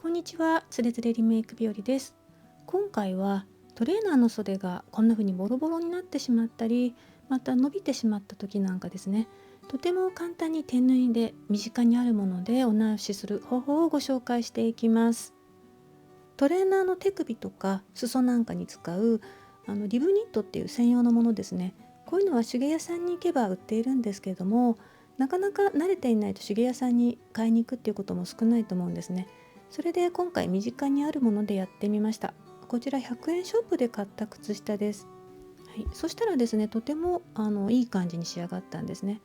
こんにちは、つれづれリメイク日和です。今回はトレーナーの袖がこんな風にボロボロになってしまったり、また伸びてしまった時なんかですね、とても簡単に手縫いで身近にあるものでお直しする方法をご紹介していきます。トレーナーの手首とか裾なんかに使うリブニットっていう専用のものですね。こういうのは手芸屋さんに行けば売っているんですけれども、なかなか慣れていないと手芸屋さんに買いに行くっていうことも少ないと思うんですね。それで今回身近にあるものでやってみました。こちら100円ショップで買った靴下です。はい、そしたらですね、とてもいい感じに仕上がったんですね。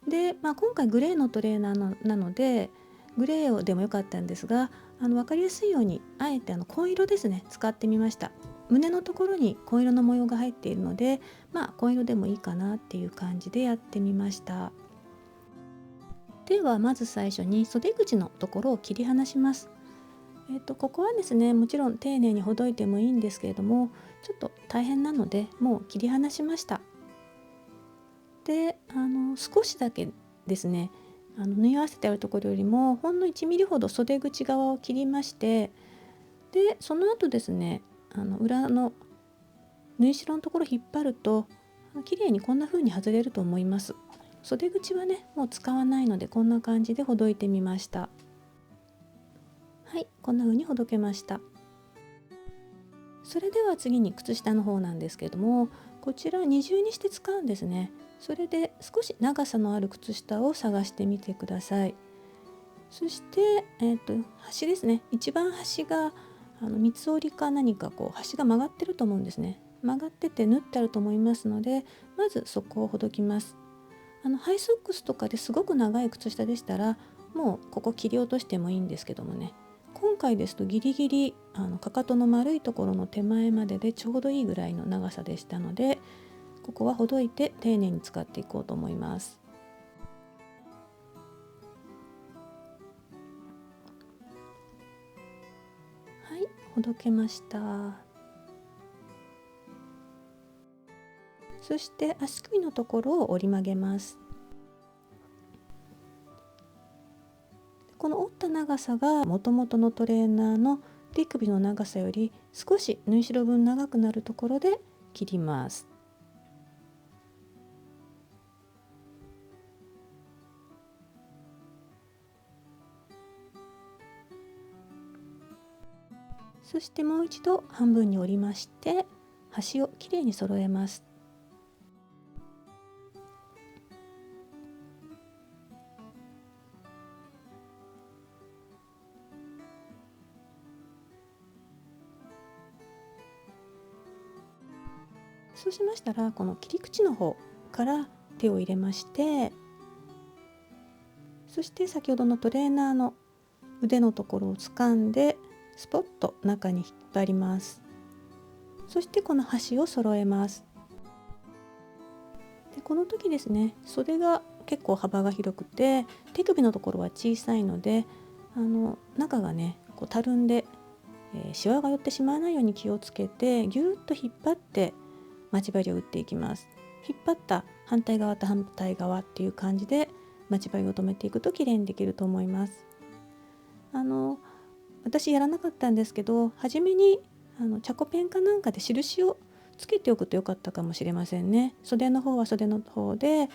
で、今回グレーのトレーナーなのでグレーでもよかったんですが、分かりやすいようにあえて紺色ですね、使ってみました。胸のところに紺色の模様が入っているので、紺色でもいいかなっていう感じでやってみました。ではまず最初に袖口のところを切り離します。ここはですね、もちろん丁寧にほどいてもいいんですけれども、ちょっと大変なのでもう切り離しました。で、少しだけですね、縫い合わせてあるところよりもほんの1ミリほど袖口側を切りまして、でその後ですね、裏の縫い代のところ引っ張ると綺麗にこんな風に外れると思います。袖口はねもう使わないのでこんな感じでほどいてみました。はい、こんな風にほどけました。それでは次に靴下の方なんですけども、こちら二重にして使うんですね。それで少し長さのある靴下を探してみてください。そして、端ですね、一番端が三つ折りか何かこう端が曲がってると思うんですね。曲がってて縫ってあると思いますので、まずそこをほどきます。ハイソックスとかですごく長い靴下でしたらもうここ切り落としてもいいんですけどもね、今回ですとギリギリかかとの丸いところの手前まででちょうどいいぐらいの長さでしたので、ここはほどいて丁寧に使っていこうと思います。はい、ほどけました。そして足首のところを折り曲げます。この折った長さが元々のトレーナーの手首の長さより少し縫い代分長くなるところで切ります。そしてもう一度半分に折りまして端をきれいに揃えます。そうしましたらこの切り口の方から手を入れまして、そして先ほどのトレーナーの腕のところを掴んでスポッと中に引っ張ります。そしてこの端を揃えます。でこの時ですね、袖が結構幅が広くて手首のところは小さいので中がねこうたるんで、シワが寄ってしまわないように気をつけてぎゅーっと引っ張って待ち針を打っていきます。引っ張った反対側と反対側っていう感じで待ち針を止めていくと綺麗にできると思います。私やらなかったんですけど、初めにチャコペンかなんかで印をつけておくと良かったかもしれませんね。袖の方は袖の方で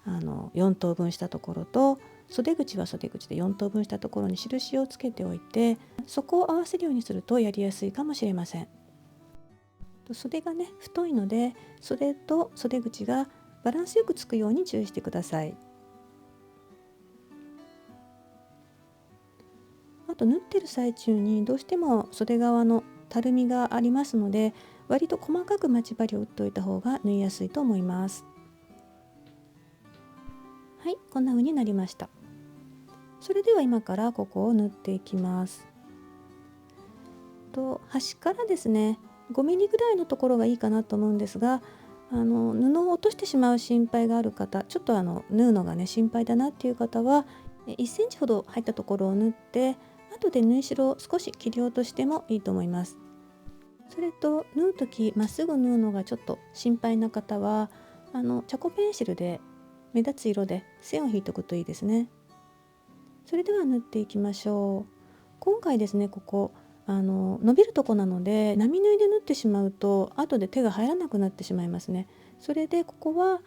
4等分したところと、袖口は袖口で4等分したところに印をつけておいて、そこを合わせるようにするとやりやすいかもしれません。袖がね太いので袖と袖口がバランスよくつくように注意してください。あと縫ってる最中にどうしても袖側のたるみがありますので、割と細かく待ち針を打っておいた方が縫いやすいと思います。はい、こんな風になりました。それでは今からここを縫っていきます。端からですね5ミリぐらいのところがいいかなと思うんですが、布を落としてしまう心配がある方、ちょっと縫うのがね心配だなっていう方は1センチほど入ったところを縫って後で縫い代を少し切り落としてもいいと思います。それと縫う時まっすぐ縫うのがちょっと心配な方はチャコペンシルで目立つ色で線を引いておくといいですね。それでは縫っていきましょう。今回ですね、ここ伸びるとこなので並縫いで縫ってしまうと後で手が入らなくなってしまいますね。それでここは、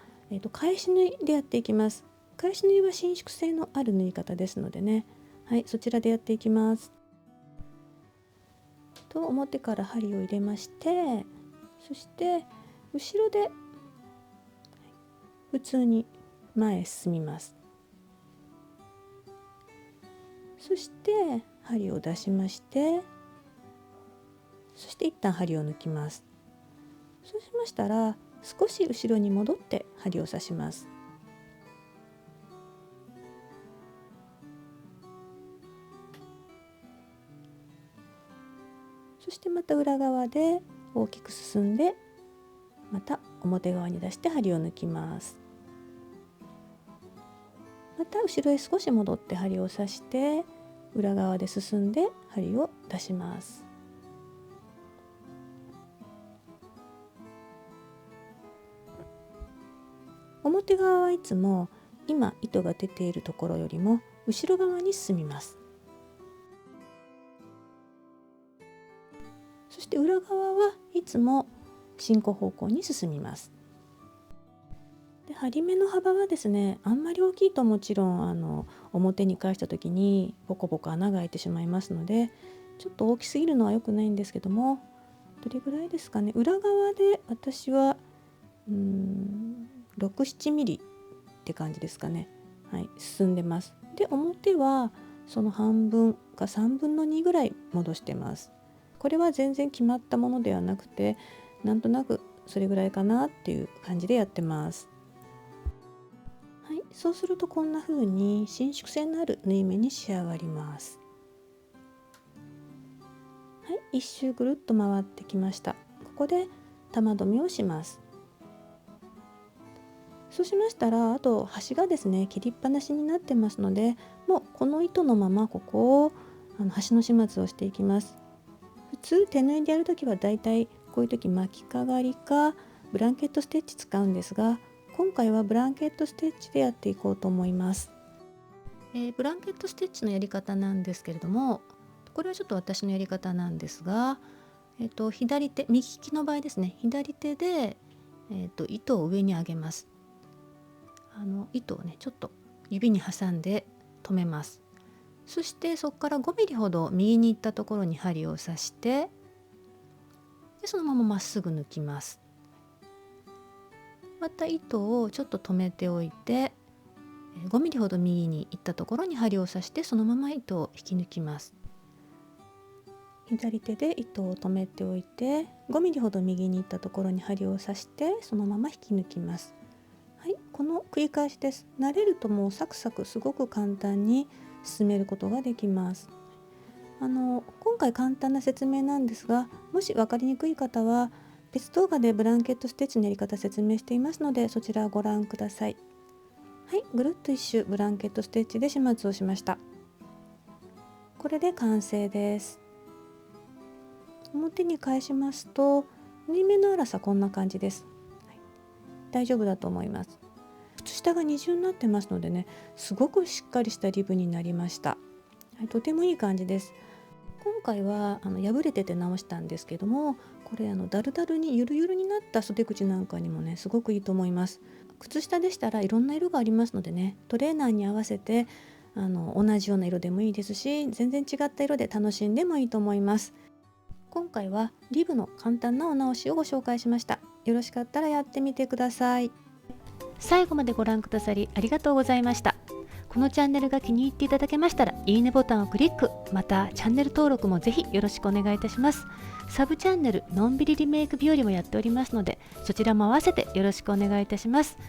返し縫いでやっていきます。返し縫いは伸縮性のある縫い方ですのでね、はい、そちらでやっていきます。と表から針を入れまして、そして後ろで普通に前へ進みます。そして針を出しまして、そして一旦針を抜きます。そうしましたら少し後ろに戻って針を刺します。そしてまた裏側で大きく進んで、また表側に出して針を抜きます。また後ろへ少し戻って針を刺して裏側で進んで針を出します。表側はいつも今糸が出ているところよりも後ろ側に進みます。そして裏側はいつも進行方向に進みます。で針目の幅はですね、あんまり大きいともちろん表に返した時にボコボコ穴が開いてしまいますので、ちょっと大きすぎるのは良くないんですけども、どれぐらいですかね、裏側で私は6、7ミリって感じですかね。はい、進んでます。で表はその半分か3分の2ぐらい戻してます。これは全然決まったものではなくて、なんとなくそれぐらいかなっていう感じでやってます。はい、そうするとこんな風に伸縮性のある縫い目に仕上がります。はい、一周ぐるっと回ってきました。ここで玉留めをします。そうしましたら、あと端がですね切りっぱなしになってますので、もうこの糸のままここを端の始末をしていきます。普通手縫いでやるときはだいたいこういう時巻きかがりかブランケットステッチ使うんですが、今回はブランケットステッチでやっていこうと思います。ブランケットステッチのやり方なんですけれども、これはちょっと私のやり方なんですが、左手、右利きの場合ですね、左手で、糸を上に上げます。糸をねちょっと指に挟んで留めます。そしてそこから5ミリほど右に行ったところに針を刺して、でそのまままっすぐ抜きます。また糸をちょっと止めておいて、5ミリほど右に行ったところに針を刺してそのまま糸を引き抜きます。左手で糸を止めておいて5ミリほど右に行ったところに針を刺してそのまま引き抜きます。はい、この繰り返しです。慣れるともうサクサクすごく簡単に進めることができます。今回簡単な説明なんですが、もし分かりにくい方は別動画でブランケットステッチのやり方説明していますので、そちらをご覧ください。はい、ぐるっと一周ブランケットステッチで始末をしました。これで完成です。表に返しますと縫い目の粗さこんな感じです。はい、大丈夫だと思います。靴下が二重になってますのでね、すごくしっかりしたリブになりました。はい、とてもいい感じです。今回は破れてて直したんですけども、これダルダルにゆるゆるになった袖口なんかにもねすごくいいと思います。靴下でしたらいろんな色がありますのでね、トレーナーに合わせて同じような色でもいいですし、全然違った色で楽しんでもいいと思います。今回はリブの簡単なお直しをご紹介しました。よろしかったらやってみてください。最後までご覧くださりありがとうございました。このチャンネルが気に入っていただけましたらいいねボタンをクリック、またチャンネル登録もぜひよろしくお願いいたします。サブチャンネルのんびりリメイク日和もやっておりますので、そちらも合わせてよろしくお願いいたします。